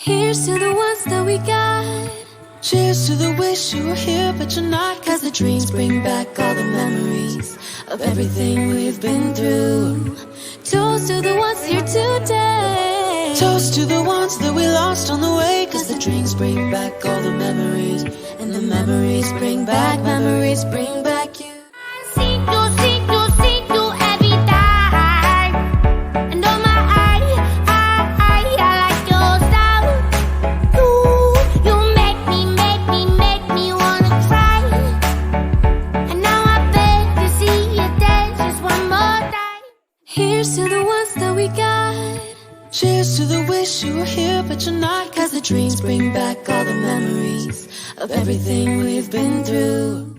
Here's to the ones that we got. Cheers to the wish you were here but you're not. Cause the dreams bring back all the memories of everything we've been through. Toast to the ones here today. Toast to the ones that we lost on the way. Cause the dreams bring back all the memories, and the memories bring back you. See you every time. And oh my, I like your style. You make me wanna cry. And now I beg to see you dance just one more time. Here's to the ones that we got. Cheers to the wish you were here but you're not. Cause the dreams bring back all the memories of everything we've been through.